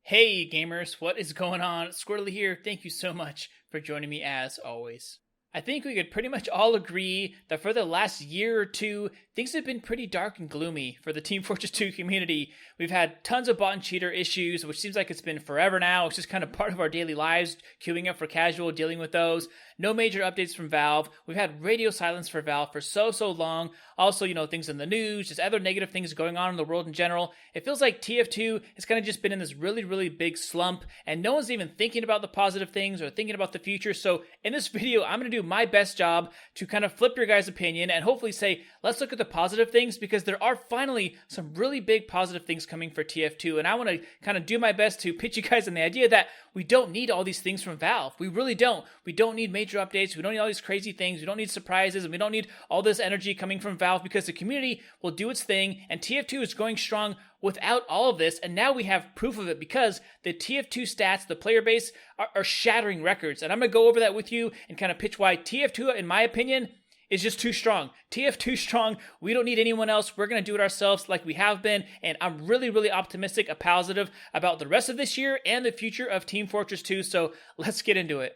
Hey gamers, what is going on? Squirrely here. Thank you so much for joining me as always. I think we could pretty much all agree that for the last year or two, things have been pretty dark and gloomy for the Team Fortress 2 community. We've had tons of bot and cheater issues, which seems like it's been forever now. It's just kind of part of our daily lives, queuing up for casual, dealing with those. No major updates from Valve. We've had radio silence for Valve for so long. Also, things in the news, just other negative things going on in the world in general. It feels like TF2 has kind of just been in this really big slump, and no one's even thinking about the positive things or thinking about the future. So in this video, I'm going to do my best job to kind of flip your guys' opinion and hopefully say, let's look at the positive things, because there are finally some really big positive things coming for TF2. And I want to kind of do my best to pitch you guys on the idea that we don't need all these things from Valve. We really don't. We don't need major updates. We don't need all these crazy things. We don't need surprises, and we don't need all this energy coming from Valve, because the community will do its thing, and TF2 is going strong without all of this. And now we have proof of it, because the TF2 stats, the player base, are shattering records. And I'm going to go over that with you and kind of pitch why TF2, in my opinion, is just too strong. TF2 strong. We don't need anyone else. We're going to do it ourselves like we have been. And I'm really optimistic and positive about the rest of this year and the future of Team Fortress 2. So let's get into it.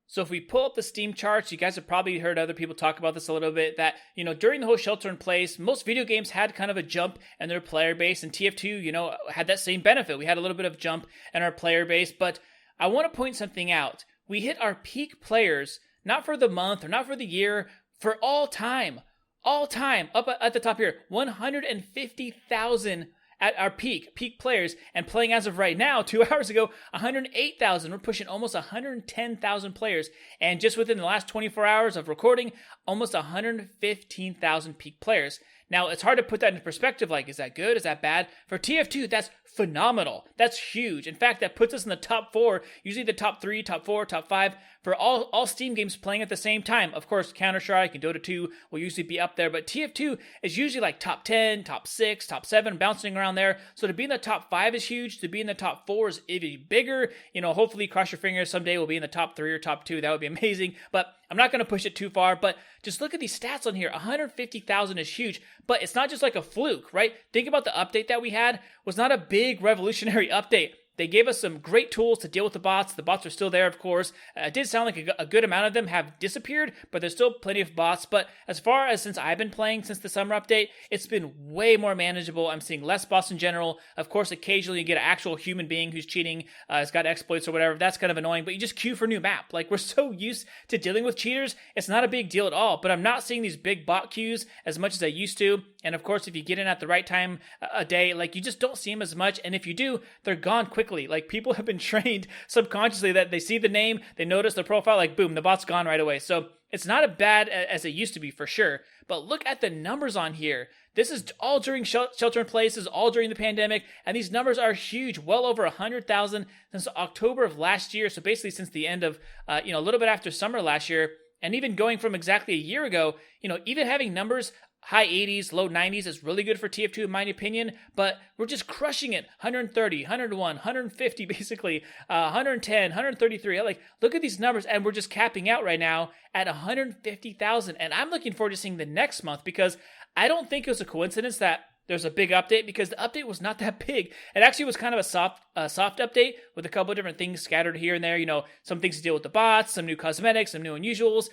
So if we pull up the Steam charts, you guys have probably heard other people talk about this a little bit, that, during the whole shelter in place, most video games had kind of a jump in their player base, and TF2, had that same benefit. We had a little bit of jump in our player base, but I want to point something out. We hit our peak players, not for the month or not for the year, for all time, up at the top here, 150,000 at our peak players, and playing as of right now, 2 hours ago, 108,000. We're pushing almost 110,000 players. And just within the last 24 hours of recording, almost 115,000 peak players. Now, it's hard to put that into perspective. Like, is that good? Is that bad? For TF2, that's phenomenal. That's huge. In fact, that puts us in the top 4, usually the top 3, top 4, top 5 for all Steam games playing at the same time. Of course, Counter-Strike and Dota 2 will usually be up there, but TF2 is usually like top 10, top 6, top 7, bouncing around there. So to be in the top 5 is huge. To be in the top 4 is even bigger. Hopefully, cross your fingers, someday we'll be in the top 3 or top 2. That would be amazing, but I'm not going to push it too far. But just look at these stats on here. 150,000 is huge, but it's not just like a fluke, right? Think about the update that we had. It was not a big revolutionary update. They gave us some great tools to deal with the bots. The bots are still there, of course. It did sound like a good amount of them have disappeared, but there's still plenty of bots. But as far as since I've been playing since the summer update, it's been way more manageable. I'm seeing less bots in general. Of course, occasionally you get an actual human being who's cheating, has got exploits or whatever. That's kind of annoying, but you just queue for new map. Like, we're so used to dealing with cheaters, it's not a big deal at all. But I'm not seeing these big bot queues as much as I used to. And of course, if you get in at the right time a day, like, you just don't see them as much. And if you do, they're gone quickly. Like, people have been trained subconsciously that they see the name, they notice the profile, like, boom, the bot's gone right away. So it's not as bad as it used to be, for sure. But look at the numbers on here. This is all during shelter in place. This is all during the pandemic. And these numbers are huge. Well over 100,000 since October of last year. So basically since the end of, a little bit after summer last year. And even going from exactly a year ago, even having numbers high 80s, low 90s is really good for TF2 in my opinion, but we're just crushing it. 130, 101, 150 basically, 110, 133. Like, look at these numbers, and we're just capping out right now at 150,000. And I'm looking forward to seeing the next month, because I don't think it was a coincidence that there's a big update, because the update was not that big. It actually was kind of a soft update with a couple of different things scattered here and there. Some things to deal with the bots, some new cosmetics, some new unusuals,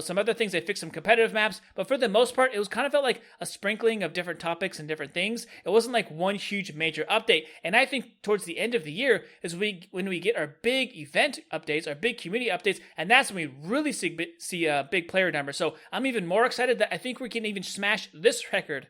some other things. They fixed some competitive maps, but for the most part, it was kind of felt like a sprinkling of different topics and different things. It wasn't like one huge major update. And I think towards the end of the year is when we get our big event updates, our big community updates, and that's when we really see a big player number. So I'm even more excited that I think we can even smash this record.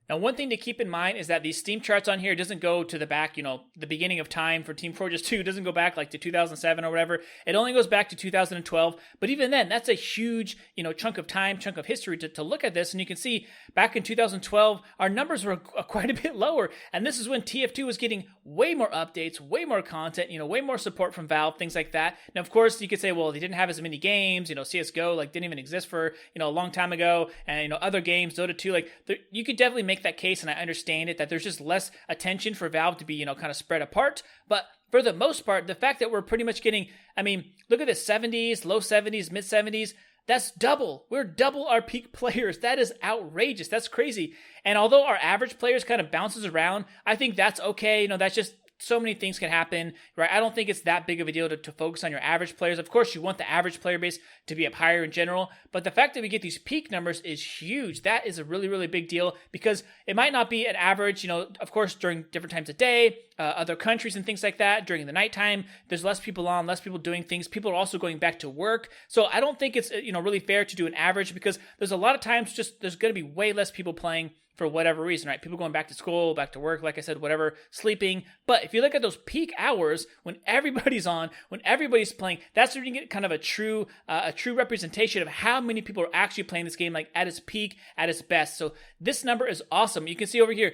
Now, one thing to keep in mind is that these Steam charts on here doesn't go to the back, the beginning of time for Team Fortress 2. It doesn't go back like to 2007 or whatever. It only goes back to 2012. But even then, that's a huge, chunk of time, chunk of history to look at this. And you can see back in 2012, our numbers were quite a bit lower. And this is when TF2 was getting way more updates, way more content, way more support from Valve, things like that. Now, of course, you could say, well, they didn't have as many games. CSGO, didn't even exist for, a long time ago. And, other games, Dota 2, you could definitely make that case, and I understand it, that there's just less attention for Valve to be, kind of spread apart. But for the most part, the fact that we're pretty much getting, look at the 70s, low 70s, mid 70s, that's double. We're double our peak players. That is outrageous. That's crazy. And although our average players kind of bounces around, I think that's okay. That's just so many things can happen, right? I don't think it's that big of a deal to focus on your average players. Of course, you want the average player base to be up higher in general, but the fact that we get these peak numbers is huge. That is a really, really big deal, because it might not be an average, of course, during different times of day, other countries and things like that. During the nighttime, there's less people on, less people doing things. People are also going back to work. So I don't think it's, really fair to do an average, because there's a lot of times just there's going to be way less people playing for whatever reason, right? People going back to school, back to work, like I said, whatever, sleeping. But if you look at those peak hours when everybody's on, when everybody's playing, that's where you get kind of a true representation of how many people are actually playing this game, like at its peak, at its best. So this number is awesome. You can see over here,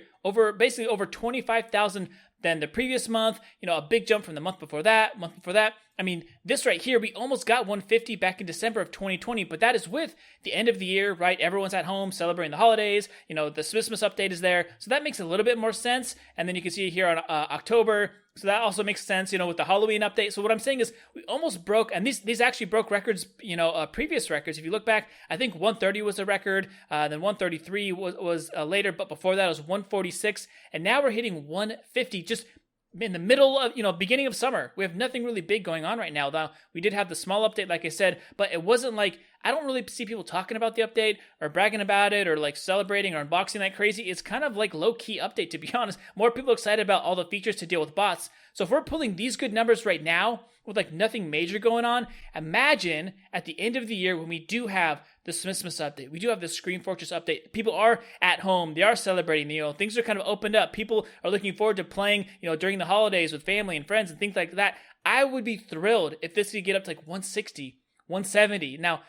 basically over 25,000 than the previous month, a big jump from the month before that. I mean, this right here, we almost got 150 back in December of 2020, but that is with the end of the year, right? Everyone's at home celebrating the holidays. The Smissmas update is there. So that makes a little bit more sense. And then you can see here on October. So that also makes sense, with the Halloween update. So what I'm saying is we almost broke, and these actually broke records, previous records. If you look back, I think 130 was a record, then 133 was later, but before that it was 146. And now we're hitting 150 just in the middle of, beginning of summer. We have nothing really big going on right now. Though we did have the small update, like I said, but it wasn't like, I don't really see people talking about the update or bragging about it or like celebrating or unboxing like crazy. It's kind of like low-key update, to be honest. More people excited about all the features to deal with bots. So if we're pulling these good numbers right now with like nothing major going on, imagine at the end of the year when we do have the Smissmas update, we do have the Scream Fortress update. People are at home, they are celebrating, things are kind of opened up. People are looking forward to playing, during the holidays with family and friends and things like that. I would be thrilled if this could get up to like 160, 170. Now,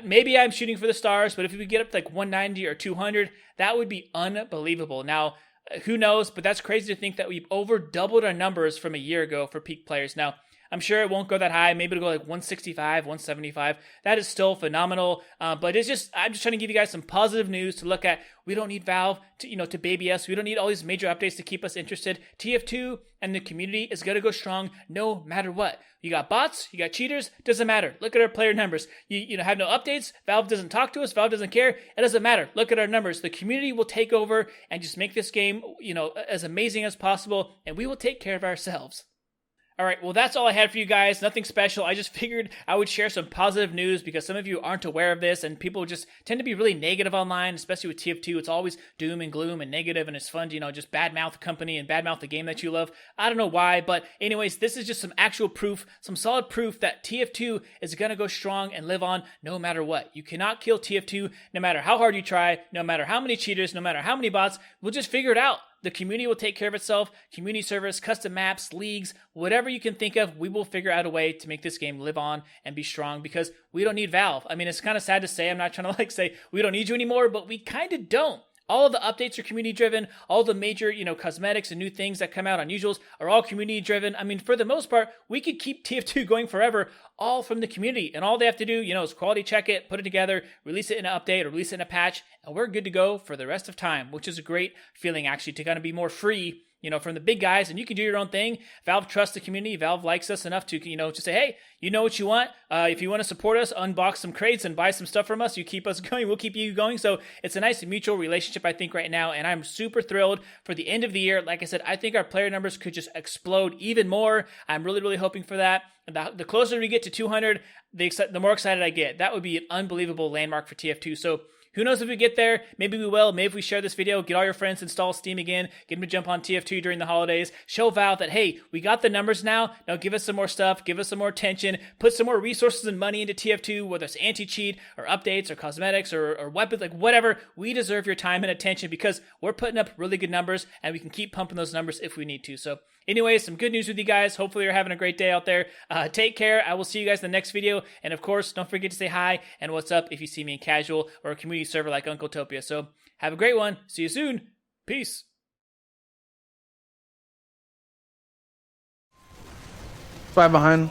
maybe I'm shooting for the stars, but if we could get up to like 190 or 200, that would be unbelievable. Now, who knows, but that's crazy to think that we've over doubled our numbers from a year ago for peak players. Now, I'm sure it won't go that high. Maybe it'll go like 165, 175. That is still phenomenal. But I'm just trying to give you guys some positive news to look at. We don't need Valve to baby us. We don't need all these major updates to keep us interested. TF2 and the community is going to go strong no matter what. You got bots, you got cheaters, doesn't matter. Look at our player numbers. You have no updates. Valve doesn't talk to us. Valve doesn't care. It doesn't matter. Look at our numbers. The community will take over and just make this game, as amazing as possible, and we will take care of ourselves. All right, well, that's all I had for you guys. Nothing special. I just figured I would share some positive news because some of you aren't aware of this, and people just tend to be really negative online, especially with TF2. It's always doom and gloom and negative, and it's fun to, just badmouth the company and badmouth the game that you love. I don't know why, but anyways, this is just some actual proof, some solid proof that TF2 is going to go strong and live on no matter what. You cannot kill TF2 no matter how hard you try, no matter how many cheaters, no matter how many bots. We'll just figure it out. The community will take care of itself. Community servers, custom maps, leagues, whatever you can think of, we will figure out a way to make this game live on and be strong because we don't need Valve. I mean, it's kind of sad to say. I'm not trying to say we don't need you anymore, but we kind of don't. All of the updates are community driven. All the major, cosmetics and new things that come out on usuals are all community driven. I mean, for the most part, we could keep TF2 going forever, all from the community. And all they have to do, is quality check it, put it together, release it in an update or release it in a patch, and we're good to go for the rest of time, which is a great feeling actually to kind of be more free, from the big guys, and you can do your own thing. Valve trusts the community. Valve likes us enough to, to say, hey, you know what you want. If you want to support us, unbox some crates and buy some stuff from us, you keep us going, we'll keep you going. So it's a nice mutual relationship, I think, right now, and I'm super thrilled for the end of the year. Like I said, I think our player numbers could just explode even more. I'm really, really hoping for that. The closer we get to 200, the more excited I get. That would be an unbelievable landmark for TF2. So who knows if we get there? Maybe we will. Maybe if we share this video, get all your friends to install Steam again, get them to jump on TF2 during the holidays, show Valve that, hey, we got the numbers now. Now give us some more stuff, give us some more attention, put some more resources and money into TF2, whether it's anti-cheat or updates or cosmetics or weapons, like whatever. We deserve your time and attention because we're putting up really good numbers and we can keep pumping those numbers if we need to. So anyways, some good news with you guys. Hopefully you're having a great day out there. Take care. I will see you guys in the next video. And of course, don't forget to say hi and what's up if you see me in casual or a community server like Uncle Topia. So have a great one. See you soon. Peace. 5 behind.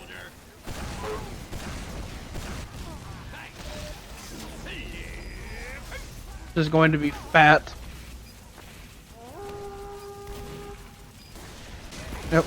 This is going to be fat. Yep.